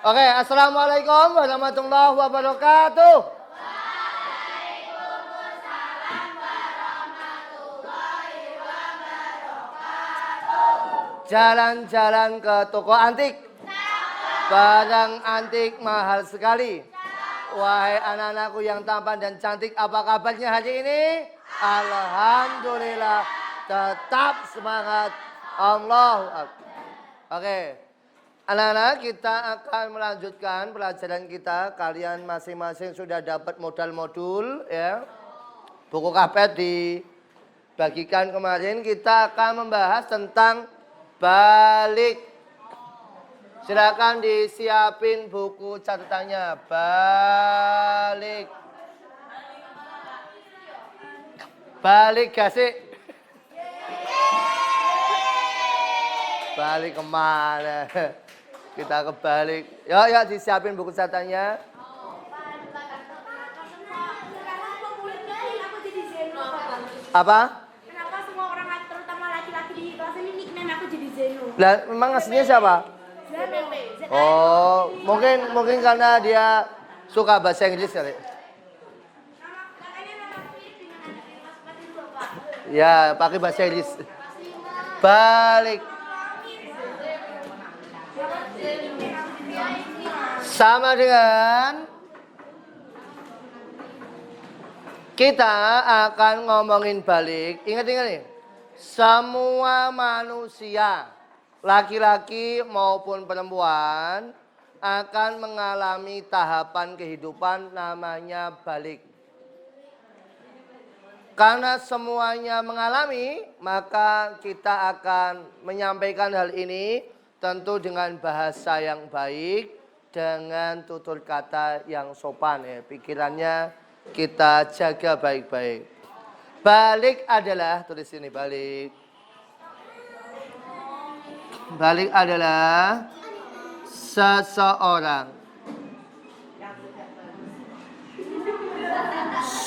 Oke, assalamualaikum warahmatullahi wabarakatuh. Jalan-jalan ke toko antik. Barang antik mahal sekali. Wahai anak-anakku yang tampan dan cantik, apa kabarnya hari ini? Alhamdulillah, tetap semangat. Allahu Akbar. Oke, anak-anak, kita akan melanjutkan pelajaran kita. Kalian masing-masing sudah dapat modul ya. Buku karet dibagikan kemarin. Kita akan membahas tentang balik. Silakan disiapin buku catatannya. Balik. Balik gasik. Balik kemana? Kita kebalik. Ya, disiapin buku catatannya. Apa? Kenapa semua orang terutama laki-laki di kelas ini nickname aku jadi Zeno? Lah, memang aslinya siapa? Zeno. Oh, mungkin karena dia suka bahasa Inggris kali. Katanya nama mirip dengan anak di kelas itu, Pak. Ya, pakai bahasa Inggris. Balik. Sama dengan kita akan ngomongin balik. Ingat-ingat nih. Semua manusia, laki-laki maupun perempuan, akan mengalami tahapan kehidupan namanya balik. Karena semuanya mengalami, maka kita akan menyampaikan hal ini tentu dengan bahasa yang baik, dengan tutur kata yang sopan ya. Pikirannya kita jaga baik-baik. Balik adalah, tulis ini balik. Balik adalah seseorang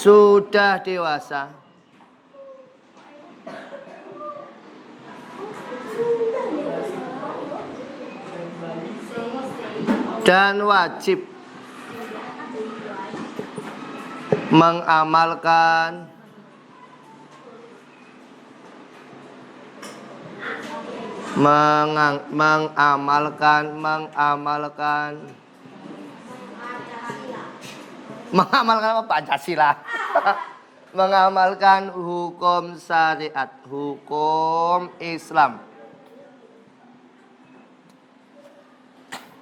sudah dewasa dan wajib mengamalkan apa Pancasila. Mengamalkan hukum syariat, hukum Islam.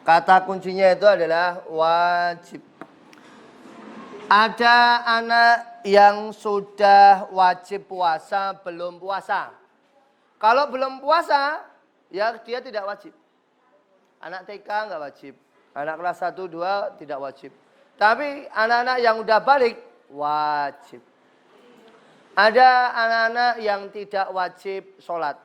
Kata kuncinya itu adalah wajib. Ada anak yang sudah wajib puasa, belum puasa. Kalau belum puasa, ya dia tidak wajib. Anak TK nggak wajib. Anak kelas 1, 2 tidak wajib. Tapi anak-anak yang udah balik, wajib. Ada anak-anak yang tidak wajib sholat.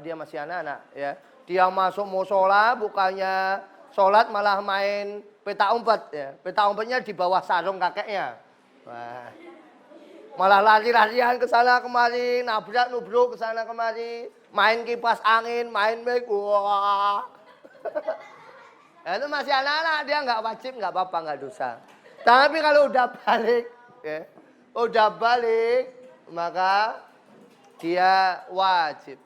Dia masih anak-anak ya. Dia masuk musola bukannya sholat malah main peta umpet ya. Peta umpetnya di bawah sarung kakeknya. Wah. Malah lari-larian ke sana kemari, nabrak-nubruk ke sana kemari, main kipas angin, main mic. Wah. Itu masih anak-anak, dia nggak wajib, nggak apa-apa, nggak dosa. Tapi kalau udah balik, ya, udah balik, maka dia wajib.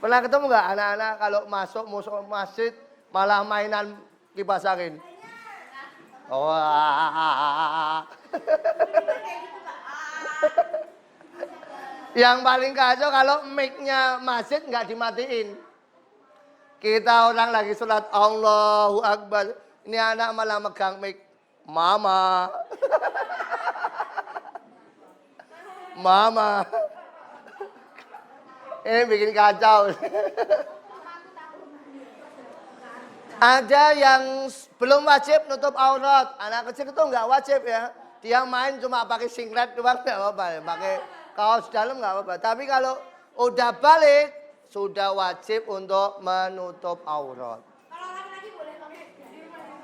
Pernah ketemu nggak anak-anak kalau masuk masjid malah mainan kipas angin? Wah. Yang paling kacau kalau mic-nya masjid nggak dimatiin. Kita orang lagi sholat Allahu Akbar. Ini anak malah megang mic. Mama. Mama. Ini bikin kacau. Ada yang belum wajib nutup aurat. Anak kecil itu nggak wajib ya. Dia main cuma pakai singlet doang nggak apa-apa ya. Pakai kaos dalam nggak apa-apa. Tapi kalau udah balik, sudah wajib untuk menutup aurat. Kalau laki-laki boleh pakai.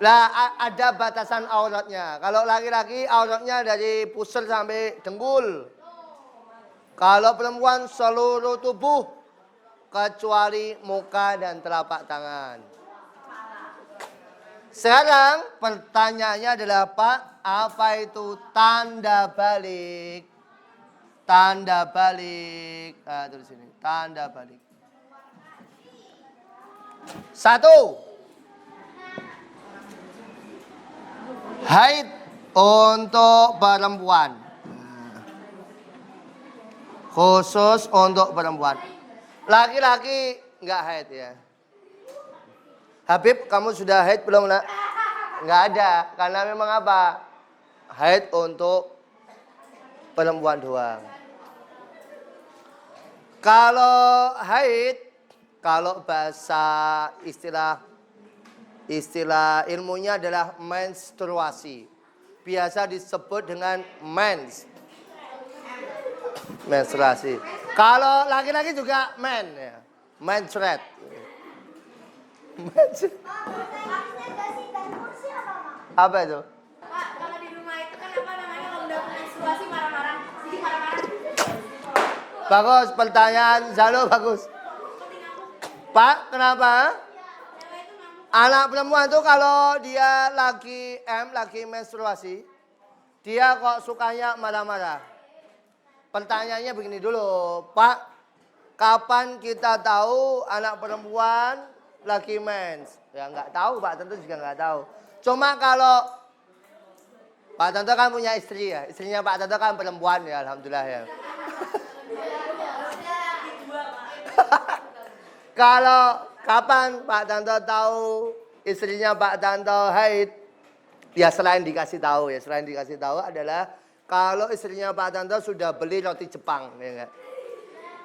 Lah ada batasan auratnya. Kalau laki-laki auratnya dari pusar sampai dengkul. Kalau perempuan seluruh tubuh kecuali muka dan telapak tangan. Sekarang pertanyaannya adalah Pak, apa itu tanda balik? Tanda balik. Nah, tulis sini, tanda balik. 1. Haid untuk perempuan. Khusus untuk perempuan. Laki-laki nggak haid ya. Habib, kamu sudah haid belum nak? Nggak ada, karena memang apa? Haid untuk perempuan doang. Kalau haid, kalau bahasa istilah ilmunya adalah menstruasi. Biasa disebut dengan menstruasi. Kalau laki-laki juga ya. Menstruate. Apa itu? Pak, kalau di rumah itu kan apa namanya kalau udah menstruasi marah-marah. Jadi marah-marah. Bagus, pertanyaan Zalo bagus. Pak, kenapa? Anak perempuan itu kalau dia lagi menstruasi, dia kok sukanya marah-marah. Pertanyaannya begini dulu, Pak, kapan kita tahu anak perempuan lagi mens? Ya nggak tahu, Pak Tanto juga nggak tahu. Cuma kalau Pak Tanto kan punya istri ya, istrinya Pak Tanto kan perempuan ya, alhamdulillah ya. Kalau kapan Pak Tanto tahu istrinya Pak Tanto haid? Ya selain dikasih tahu adalah kalau istrinya Pak Tanto sudah beli roti Jepang, ya enggak?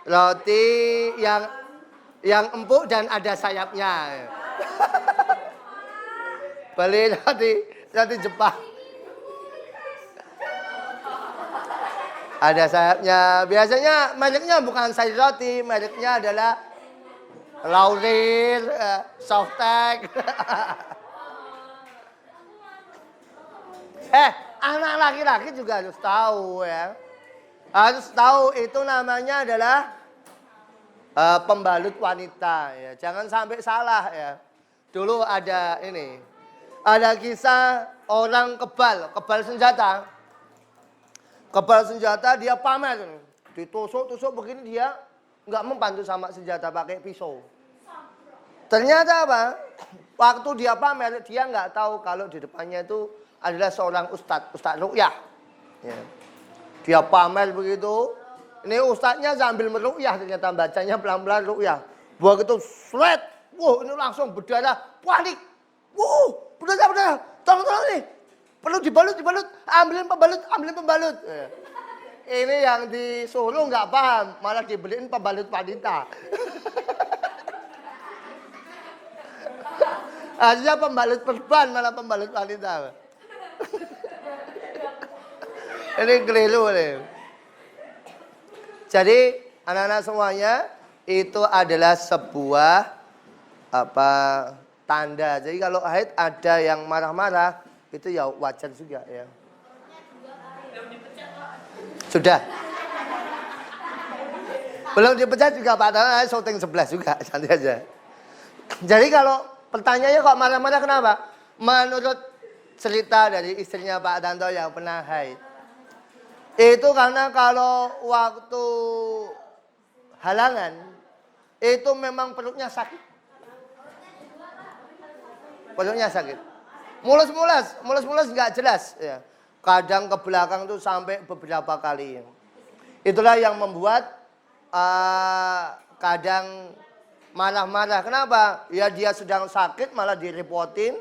Roti yang empuk dan ada sayapnya. Ya. Beli roti Jepang. Ada sayapnya. Biasanya mereknya bukan sayur roti, mereknya adalah Laurir, Softtek. Anak laki-laki juga harus tahu ya. Harus tahu itu namanya adalah pembalut wanita ya. Jangan sampai salah ya. Dulu ada kisah orang kebal senjata. Kebal senjata dia pamer. Ditusuk-tusuk begini dia nggak membantu sama senjata pakai pisau. Ternyata apa? Waktu dia pamer dia nggak tahu kalau di depannya itu adalah seorang ustadz ruqyah. Ya. Dia pamer begitu. Ini ustadznya sambil meruqyah ternyata bacanya pelan-pelan ruqyah. Begitu sweat, ini langsung berdarah, panik. Berdarah, tolong nih. Perlu dibalut, ambilin pembalut. Ya. Ini yang disuruh nggak paham, malah dibeliin pembalut wanita. Harusnya pembalut perban malah pembalut wanita. Ini keliru nih. Jadi anak-anak semuanya itu adalah sebuah tanda. Jadi kalau haid ada yang marah-marah itu ya wajar juga ya. Sudah. Belum dipecat juga Pak Tanto syuting 11 juga, santai aja. Jadi kalau pertanyaannya kok marah-marah kenapa? Menurut cerita dari istrinya Pak Tanto yang pernah haid. Itu karena kalau waktu halangan itu memang perutnya sakit. Perutnya sakit. Mulus nggak jelas ya. Kadang ke belakang tuh sampai beberapa kali. Itulah yang membuat kadang marah-marah. Kenapa? Ya dia sedang sakit malah direpotin.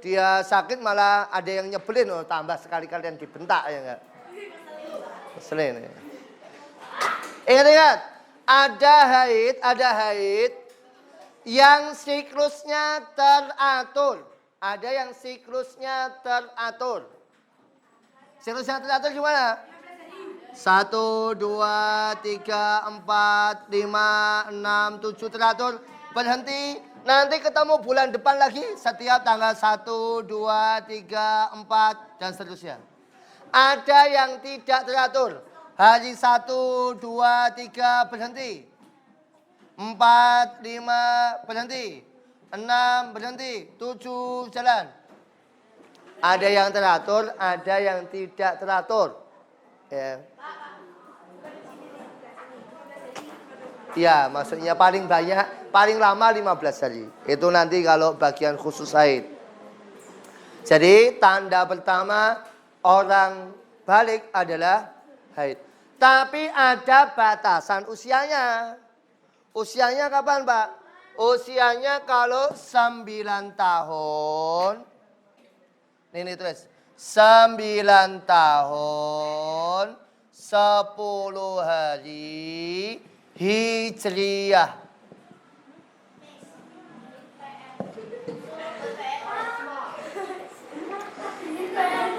Dia sakit malah ada yang nyebelin. Tambah sekali-kali yang dibentak ya enggak? Keselin ya. Ingat, ada haid yang siklusnya teratur. Ada yang siklusnya teratur. Siklusnya teratur gimana? 1, 2, 3, 4, 5, 6, 7 teratur. Berhenti. Nanti ketemu bulan depan lagi. Setiap tanggal 1, 2, 3, 4 dan seterusnya. Ada yang tidak teratur. Hari 1, 2, 3 berhenti. 4, 5 berhenti. 6 berhenti. 7 jalan. Ada yang teratur, ada yang tidak teratur. Ya. Ya, maksudnya paling banyak, paling lama 15 hari. Itu nanti kalau bagian khusus haid. Jadi tanda pertama orang balik adalah haid. Tapi ada batasan usianya. Usianya kapan, Pak? Usianya kalau 9 tahun. Ini tulis. 9 tahun 10 hari Hijriyah.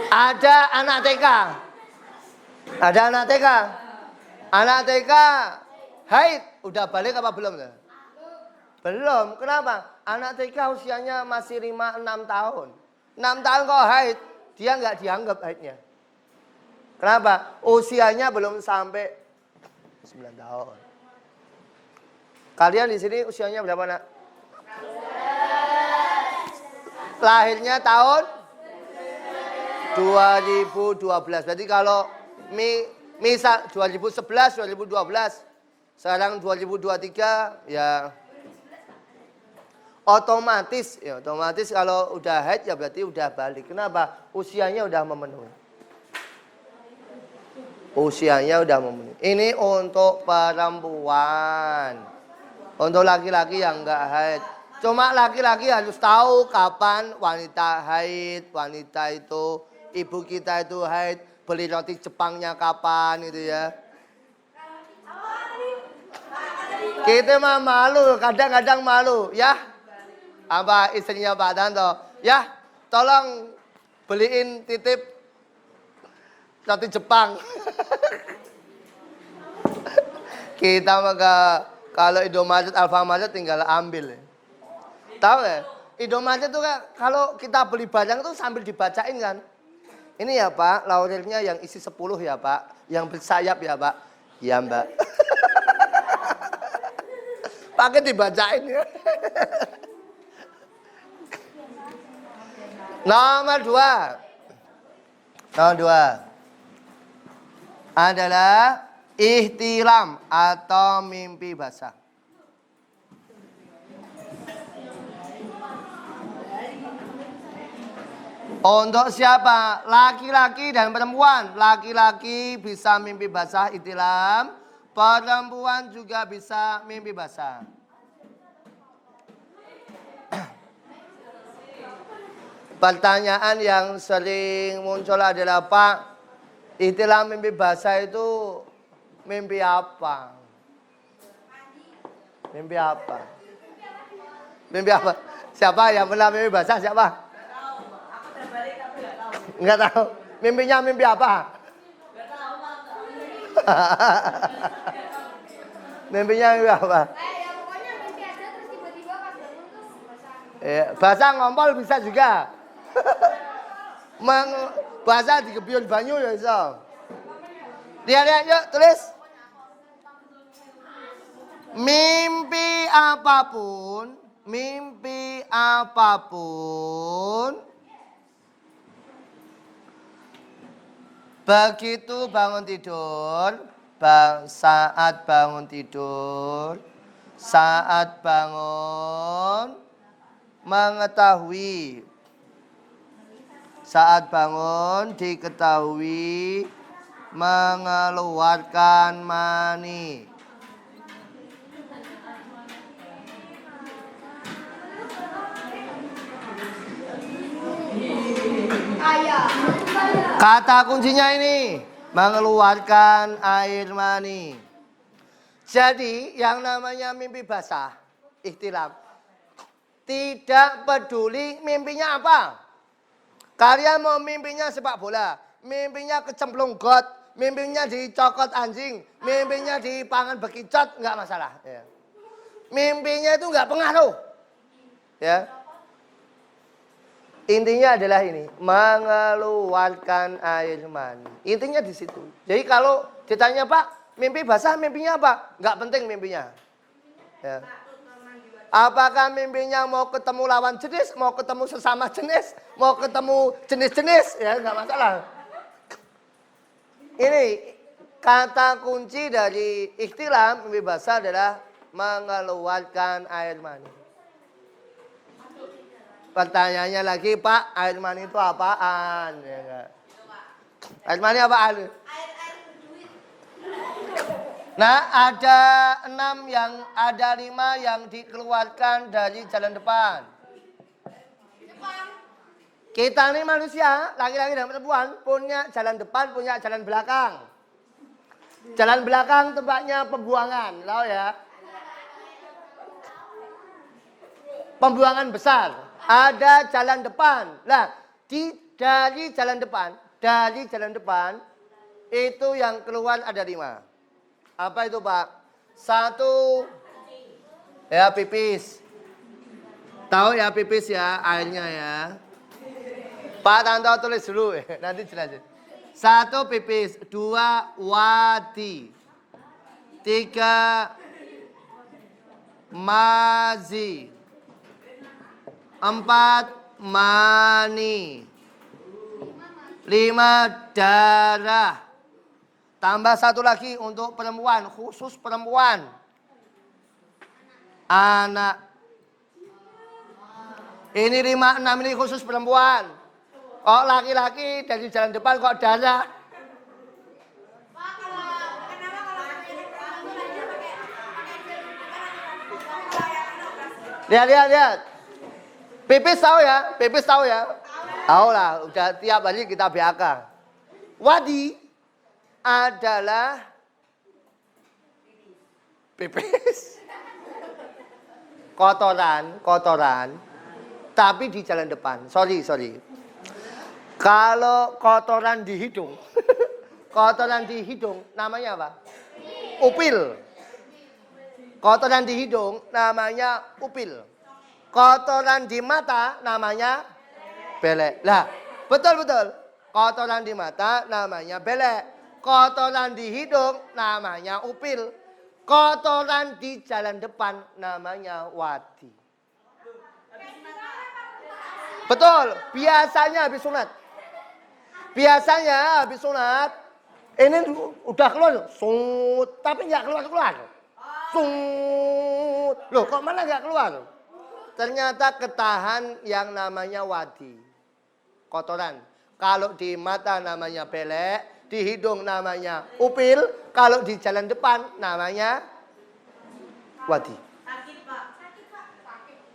Ada anak TK. Ada anak TK. Anak TK haid. Udah balik apa belum? Belum. Kenapa? Anak TK usianya masih 5-6 tahun. 6 tahun kok haid. Dia nggak dianggap haidnya. Kenapa? Usianya belum sampai 9 tahun. Kalian di sini usianya berapa, Nak? Lahirnya tahun 2012. Berarti kalau misal 2011, 2012, sekarang 2023 ya otomatis kalau udah haid ya berarti udah balik. Kenapa? Usianya udah memenuhi. Usianya udah memenuhi. Ini untuk perempuan. Untuk laki-laki yang enggak haid. Cuma laki-laki harus tahu kapan wanita haid, wanita itu, ibu kita itu haid, beli roti Jepangnya kapan itu ya. Kita mah malu, kadang-kadang malu ya. Apa istrinya Pak Tanto? Ya, tolong beliin titip roti Jepang. Kita mah kalau Indomaret, Alfamart tinggal ambil. Tahu ya? Indomaret itu kan kalau kita beli barang itu sambil dibacain kan. Ini ya Pak, laurelnya yang isi 10 ya Pak. Yang bersayap ya Pak. Ya Mbak. Pakai dibacain ya. Nomor 2. Nomor 2. Adalah ihtilam atau mimpi basah. Untuk siapa? Laki-laki dan perempuan. Laki-laki bisa mimpi basah ihtilam, perempuan juga bisa mimpi basah. Pertanyaan yang sering muncul adalah, Pak, ihtilam mimpi basah itu mimpi apa? Mimpi apa? Mimpi apa? Siapa yang pernah mimpi basah? Siapa? Enggak tahu. Mimpinya mimpi apa? Enggak tahu, Mimpinya mimpi apa? Ya pokoknya mimpi aja terus tiba-tiba pas bangun terus basah. Basah ngompol bisa juga. Basah digebyur banyu ya iso. Lihat yuk, tulis. Mimpi apapun begitu bangun tidur, saat bangun tidur, saat bangun mengetahui, saat bangun diketahui mengeluarkan mani. Kata kuncinya ini, mengeluarkan air mani. Jadi yang namanya mimpi basah, ihtilam, tidak peduli mimpinya apa. Kalian mau mimpinya sepak bola, mimpinya kecemplung got, mimpinya dicokot anjing, mimpinya dipangan bekicot, nggak masalah. Ya. Mimpinya itu nggak pengaruh. Ya. Intinya adalah ini, mengeluarkan air mani. Intinya di situ. Jadi kalau ditanya, Pak, mimpi basah mimpinya apa? Nggak penting mimpinya. Ya. Apakah mimpinya mau ketemu lawan jenis, mau ketemu sesama jenis, mau ketemu jenis-jenis, ya nggak masalah. Ini kata kunci dari ikhtilam mimpi basah adalah mengeluarkan air mani. Pertanyaannya lagi, Pak, air mani itu apaan? Ya, enggak? Air mani apaan? Nah, ada 5 yang dikeluarkan dari jalan depan. Kita ini manusia, laki-laki dan perempuan, punya jalan depan, punya jalan belakang. Jalan belakang tempatnya pembuangan, tahu ya? Pembuangan besar. Ada jalan depan. Nah, dari jalan depan, itu yang keluar ada 5. Apa itu, Pak? 1, ya pipis. Tahu ya pipis ya, airnya ya. Pak Tanto tulis dulu, nanti jelasin. 1 pipis, 2 wadi, 3 mazi, 4 mani, 5 darah. Tambah 1 lagi untuk perempuan, khusus perempuan. Anak. Ini 5, 6 ini khusus perempuan. Kok laki-laki dari jalan depan kok darah? Lihat. Pipis tahu ya? Tahu lah, udah tiap hari kita BAK. Wadi adalah pipis. Kotoran. Tapi di jalan depan. Sorry. Kalau kotoran di hidung, namanya apa? Upil. Kotoran di hidung namanya upil. Kotoran di mata namanya belek. Lah, betul. Kotoran di mata namanya belek. Kotoran di hidung namanya upil. Kotoran di jalan depan namanya wadi. Betul, biasanya habis sunat. Ini udah keluar, tapi nggak keluar. Loh, kok mana nggak keluar? Ternyata ketahan yang namanya wadi. Kotoran. Kalau di mata namanya belek, di hidung namanya upil, kalau di jalan depan namanya wadi. Sakit, Pak.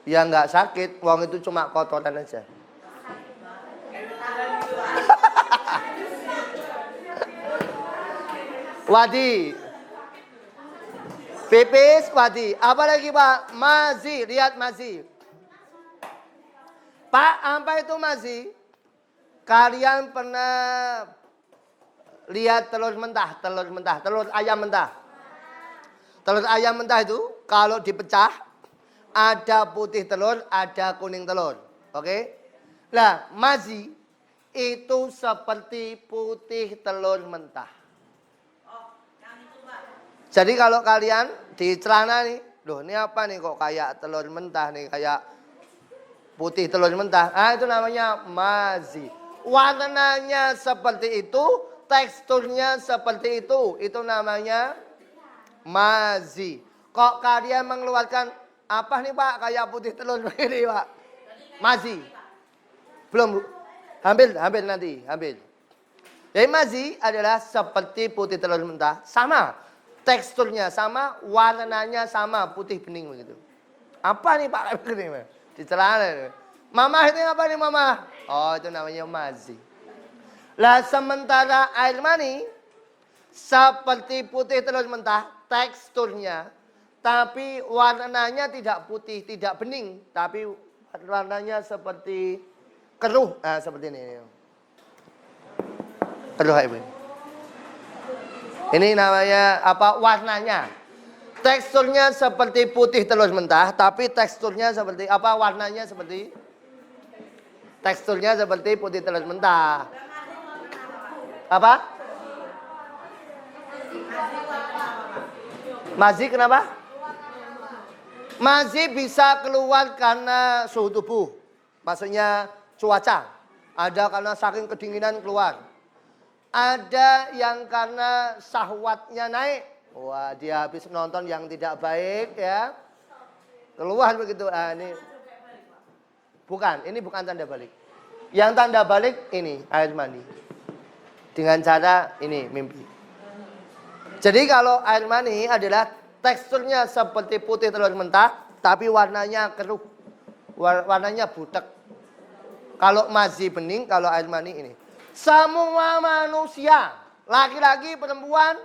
Ya nggak sakit, uang itu cuma kotoran aja. Wadi. Pipis, wadi. Apa lagi, Pak? Mazi, lihat mazi. Pak, apa itu mazi? Kalian pernah lihat telur ayam mentah. Telur ayam mentah itu kalau dipecah ada putih telur, ada kuning telur. Oke? Nah, mazi itu seperti putih telur mentah. Jadi kalau kalian di celana nih, loh ini apa nih kok kayak telur mentah nih, kayak putih telur mentah. Ah, itu namanya mazi. Warnanya seperti itu, teksturnya seperti itu. Itu namanya mazi. Kok kalian mengeluarkan apa nih, Pak? Kayak putih telur begini, Pak. Mazi. Belum, Bu. Hampir nanti. Jadi mazi adalah seperti putih telur mentah. Sama. Teksturnya sama, warnanya sama, putih bening begitu. Apa nih, Pak? Di celana. Mama itu apa nih, Mama? Oh, itu namanya mazi. Lah sementara air mani seperti putih telur mentah, teksturnya, tapi warnanya tidak putih, tidak bening, tapi warnanya seperti keruh. Nah, seperti ini. Keruh ini. Ini namanya apa? Warnanya. Teksturnya seperti putih telur mentah, tapi teksturnya seperti apa? Warnanya seperti teksturnya seperti putih telur mentah. Apa? Mazi kenapa? Masih bisa keluar karena suhu tubuh. Maksudnya cuaca. Ada karena saking kedinginan keluar. Ada yang karena syahwatnya naik. Wah, dia habis nonton yang tidak baik ya. Keluar begitu. Ini bukan, ini bukan tanda balik. Yang tanda balik ini air mani. Dengan cara ini mimpi. Jadi kalau air mani adalah teksturnya seperti putih telur mentah, tapi warnanya keruh. Warnanya butek. Kalau mazi bening, kalau air mani ini. Semua manusia, laki-laki, perempuan,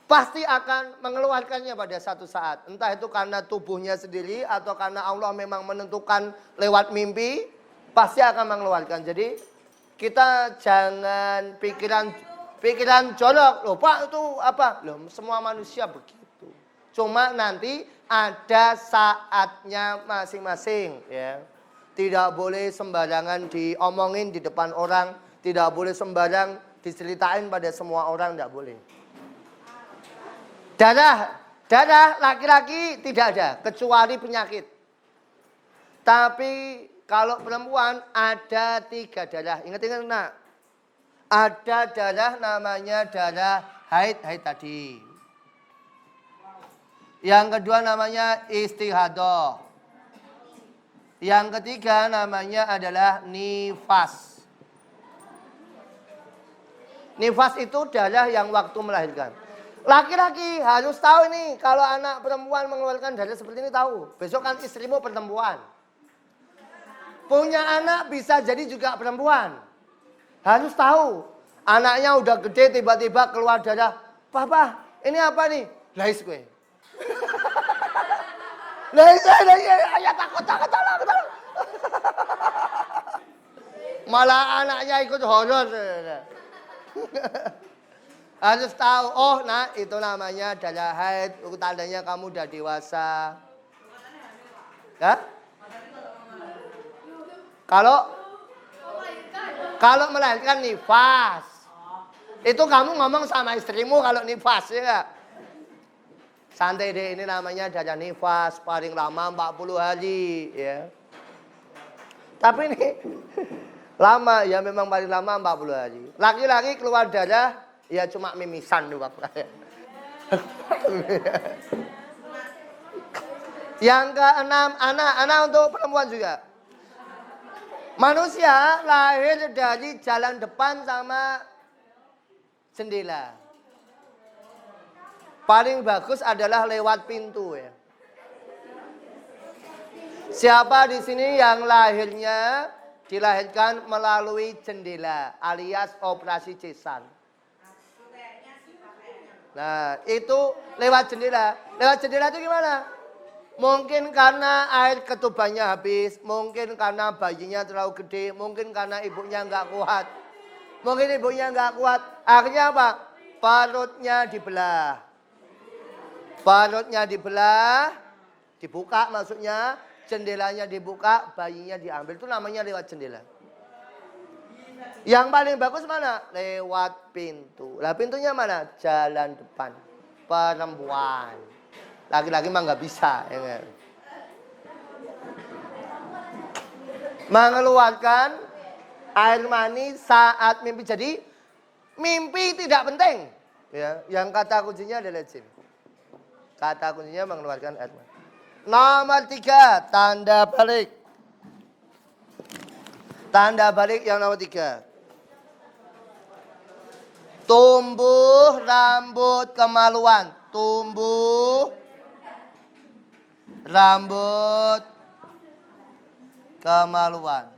pasti akan mengeluarkannya pada satu saat. Entah itu karena tubuhnya sendiri atau karena Allah memang menentukan lewat mimpi, pasti akan mengeluarkan. Jadi kita jangan pikiran jorok. Loh Pak itu apa? Loh semua manusia begitu. Cuma nanti ada saatnya masing-masing ya. Tidak boleh sembarangan diomongin di depan orang. Tidak boleh sembarang diceritain pada semua orang. Tidak boleh. Darah laki-laki tidak ada. Kecuali penyakit. Tapi kalau perempuan ada 3 darah. Ingat-ingat nak. Ada darah namanya darah haid tadi. Yang kedua namanya istihadah. Yang ketiga namanya adalah nifas. Nifas itu darah yang waktu melahirkan. Laki-laki harus tahu ini. Kalau anak perempuan mengeluarkan darah seperti ini tahu. Besok kan istrimu perempuan. Punya anak bisa jadi juga perempuan. Harus tahu. Anaknya udah gede tiba-tiba keluar darah. Papa ini apa nih? Lais gue. Lais ya takut. Malah anaknya ikut horor. Harus tahu, oh nah itu namanya darah haid, tandanya kamu udah dewasa. Ya? Kalau melahirkan nifas. Itu kamu ngomong sama istrimu kalau nifas ya. Santai deh, ini namanya darah nifas, paling lama 40 hari ya. Tapi ini lama ya, memang paling lama 40 hari. Laki-laki keluar darah ya cuma mimisan doang. Yang keenam, anak untuk perempuan juga. Manusia lahir dari jalan depan sama jendela. Paling bagus adalah lewat pintu ya. Siapa di sini yang lahirnya dilahirkan melalui jendela alias operasi cesar? Nah, itu lewat jendela. Lewat jendela itu gimana? Mungkin karena air ketubannya habis, mungkin karena bayinya terlalu gede, mungkin karena ibunya nggak kuat. Mungkin ibunya nggak kuat. Akhirnya apa? Perutnya dibelah. Perutnya dibelah, dibuka maksudnya, jendelanya dibuka, bayinya diambil. Itu namanya lewat jendela. Yang paling bagus mana? Lewat pintu. Lah pintunya mana? Jalan depan. Perempuan. Laki-laki mah nggak bisa. Ya. Mengeluarkan air mani saat mimpi. Jadi mimpi tidak penting. Ya, yang kata kuncinya adalah jin. Kata kuncinya mengeluarkan air mani. Nomor 3, tanda balik. Tanda balik yang nomor 3. Tumbuh rambut kemaluan. Tumbuh rambut kemaluan.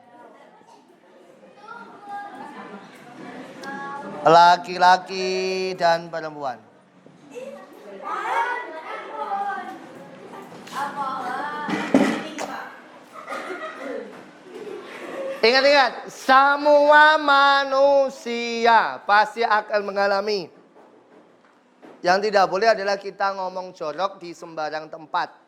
Laki-laki dan perempuan. Ingat-ingat, semua manusia pasti akan mengalami. Yang tidak boleh adalah kita ngomong jorok di sembarang tempat.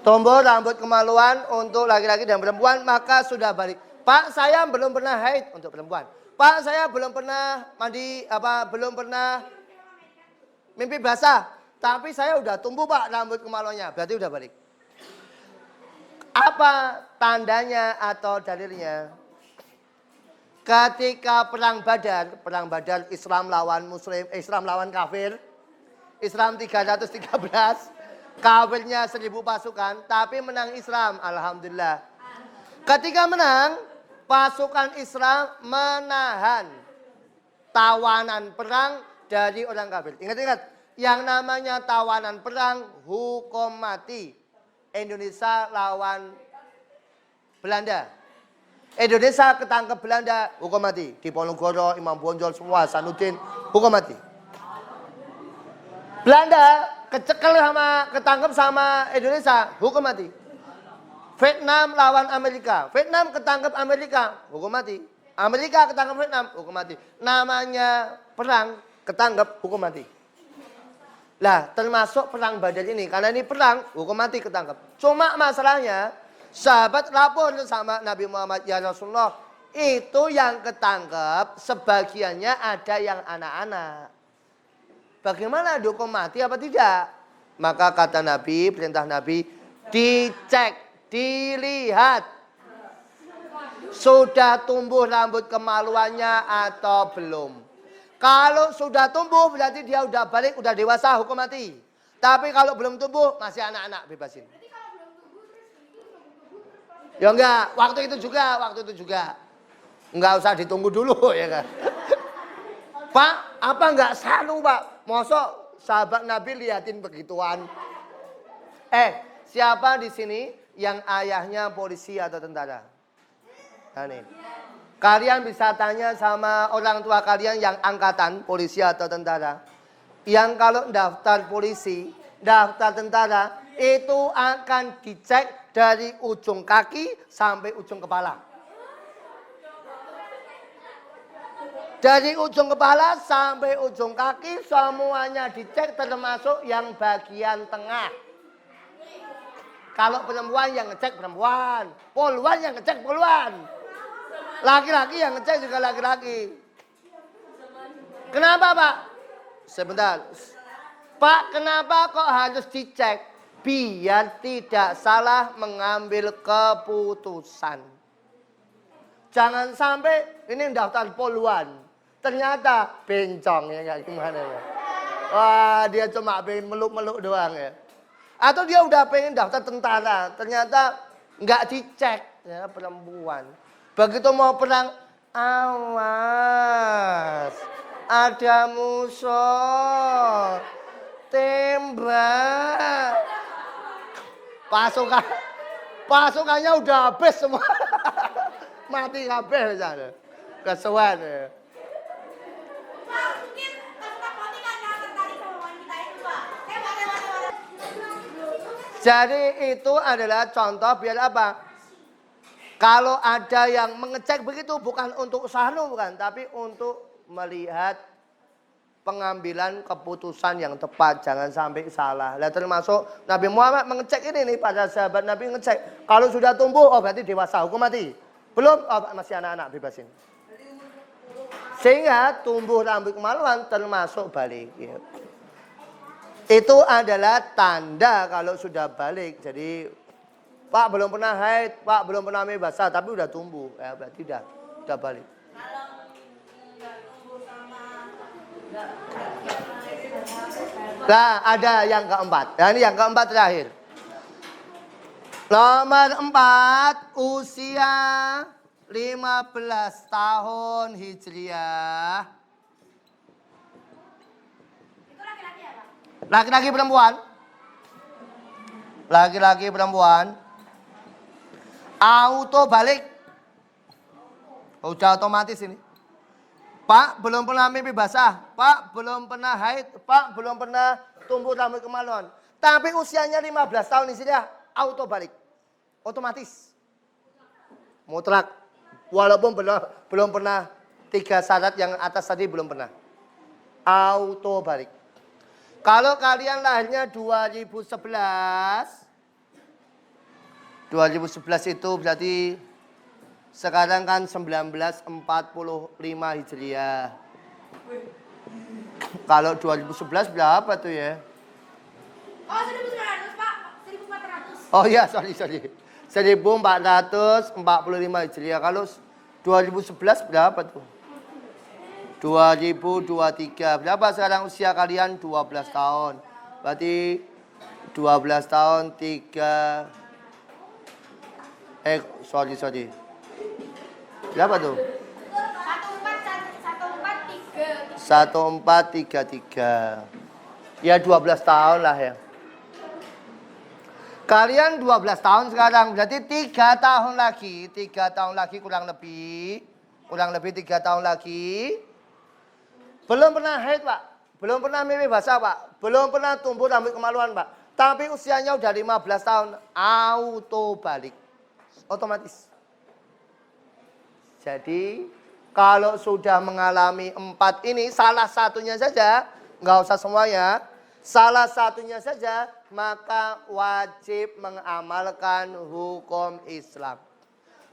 Tumbuh rambut kemaluan untuk laki-laki dan perempuan, maka sudah balik. Pak, saya belum pernah haid untuk perempuan. Pak, saya belum pernah mandi, belum pernah Mimpi basah. Tapi saya udah tumbuh Pak rambut kemaluannya. Berarti udah balik. Apa tandanya atau dalilnya? Ketika perang Badar Islam lawan Muslim, Islam lawan kafir. Islam 313, kafirnya 1000 pasukan, tapi menang Islam, alhamdulillah. Ketika menang, pasukan Islam menahan tawanan perang dari orang kafir. Ingat-ingat, yang namanya tawanan perang hukum mati. Indonesia lawan Belanda. Indonesia ketangkep Belanda, hukum mati. Diponegoro, Imam Bonjol, semua, Hasanuddin, hukum mati. Belanda ketangkep sama Indonesia, hukum mati. Vietnam lawan Amerika. Vietnam ketangkep Amerika, hukum mati. Amerika ketangkep Vietnam, hukum mati. Namanya perang, ketangkep, hukum mati. Lah, termasuk perang Badar ini. Karena ini perang, hukum mati ketangkep. Cuma masalahnya, sahabat lapor sama Nabi Muhammad, ya Rasulullah, itu yang ketangkep, sebagiannya ada yang anak-anak. Bagaimana dihukum mati apa tidak? Maka kata Nabi, perintah Nabi, dicek, dilihat. Sudah tumbuh rambut kemaluannya atau belum. Kalau sudah tumbuh berarti dia udah balik, udah dewasa, hukum mati. Tapi kalau belum tumbuh, masih anak-anak, bebasin. Ya enggak, waktu itu juga. Enggak usah ditunggu dulu ya kan. Pak, apa enggak salu Pak? Mosok sahabat Nabi liatin begituan. Siapa di sini yang ayahnya polisi atau tentara? Nah nih. Kalian bisa tanya sama orang tua kalian yang angkatan, polisi atau tentara. Yang kalau daftar polisi, daftar tentara, itu akan dicek dari ujung kaki sampai ujung kepala. Dari ujung kepala sampai ujung kaki semuanya dicek termasuk yang bagian tengah. Kalau perempuan yang ngecek perempuan, poluan yang ngecek poluan. Laki-laki yang ngecek juga laki-laki. Kenapa Pak? Sebentar. Pak, kenapa kok harus dicek? Biar tidak salah mengambil keputusan. Jangan sampai ini daftar poluan. Ternyata bencong ya kayak gimana ya. Wah, dia cuma pengen meluk-meluk doang ya. Atau dia udah pengen daftar tentara, ternyata nggak dicek ya perempuan. Begitu mau perang, awas, ada musuh, tembak. Pasukannya udah habis semua. Mati kabeh misalnya. Kesuwen ya. Pak, mungkin pasukan politik kan yang tertarik sama wanita itu, Pak. Jadi itu adalah contoh biar apa? Kalau ada yang mengecek begitu bukan untuk sahnu bukan, tapi untuk melihat pengambilan keputusan yang tepat, jangan sampai salah. Lah termasuk Nabi Muhammad mengecek ini nih, pada sahabat Nabi ngecek. Kalau sudah tumbuh, oh berarti dewasa, hukum mati. Belum, oh masih anak-anak, bebasin. Sehingga tumbuh rambut kemaluan termasuk balik. Ya. Itu adalah tanda kalau sudah balik. Jadi Pak belum pernah haid, Pak belum pernah mimpi basah, tapi udah tumbuh. Ya berarti udah balik. Nah, ada yang keempat. Nah, ini yang keempat terakhir. Nomor 4, usia 15 tahun Hijriah. Itu laki-laki ya, Pak? Laki-laki perempuan? Laki-laki perempuan. Auto balik. Udah otomatis ini. Pak, belum pernah mimpi basah. Pak, belum pernah haid. Pak, belum pernah tumbuh rambut kemaluan. Tapi usianya 15 tahun Hijriah, auto balik. Otomatis. Mutlak. Walaupun belum pernah 3 syarat yang atas tadi belum pernah. Auto balik. Kalau kalian lahirnya 2011. 2011 itu berarti sekarang kan 1945 Hijriah. Kalau 2011 berapa tuh ya? Oh, 1900, Pak. 1400. Oh iya, sorry. 1445 Hijriah. Kalau 2011 berapa tuh? 2023. Berapa sekarang usia kalian? 12 tahun. Berarti 12 tahun 3 sorry. Berapa tuh? 1433. Ya 12 tahun lah ya. Kalian 12 tahun sekarang, berarti 3 tahun lagi. 3 tahun lagi kurang lebih 3 tahun lagi. Belum pernah haid, Pak. Belum pernah mimpi basah, Pak. Belum pernah tumbuh rambut kemaluan, Pak. Tapi usianya udah 15 tahun, auto balik. Otomatis. Jadi, kalau sudah mengalami 4 ini, salah satunya saja, nggak usah semuanya, salah satunya saja, maka wajib mengamalkan hukum Islam.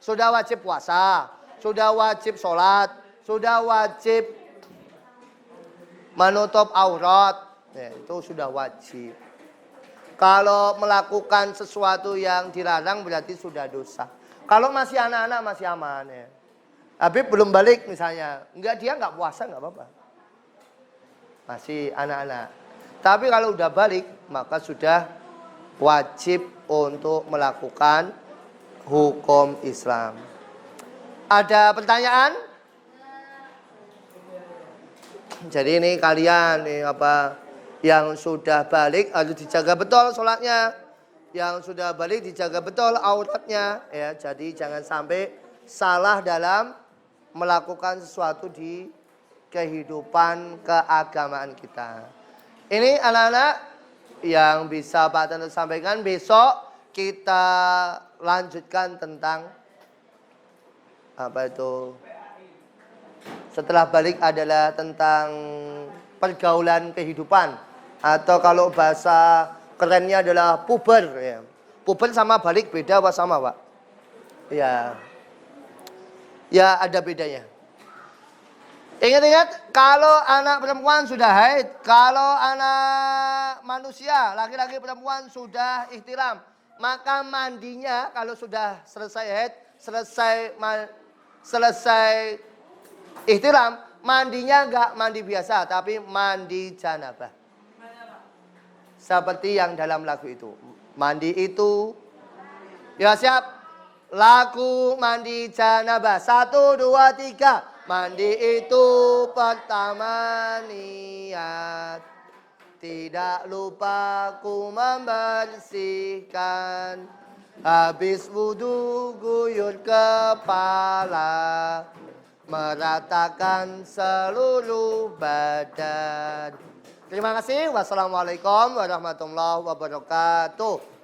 Sudah wajib puasa, sudah wajib sholat, sudah wajib menutup aurat, ya, itu sudah wajib. Kalau melakukan sesuatu yang dilarang berarti sudah dosa. Kalau masih anak-anak masih aman ya. Tapi belum balik misalnya, dia nggak puasa nggak apa-apa. Masih anak-anak. Tapi kalau udah balik maka sudah wajib untuk melakukan hukum Islam. Ada pertanyaan? Jadi ini kalian yang sudah balik harus dijaga betul sholatnya. Yang sudah balik dijaga betul auratnya ya. Jadi jangan sampai salah dalam melakukan sesuatu di kehidupan keagamaan kita. Ini anak-anak yang bisa Pak Tanto sampaikan. Besok kita lanjutkan tentang setelah balik adalah tentang pergaulan kehidupan. Atau kalau bahasa kerennya adalah puber ya. Puber sama balik beda apa sama, Pak? Ya ada bedanya. Ingat-ingat, kalau anak perempuan sudah haid, kalau anak manusia, laki-laki perempuan sudah ihtilam, maka mandinya kalau sudah selesai haid, selesai ihtilam, mandinya enggak mandi biasa, tapi mandi janabah. Seperti yang dalam lagu itu. Mandi itu, ya siap. Lagu mandi janabah 1, 2, 3. Mandi itu pertama niat, tidak lupa ku membersihkan. Habis wudu guyur kepala, meratakan seluruh badan. Terima kasih. Wassalamualaikum warahmatullahi wabarakatuh.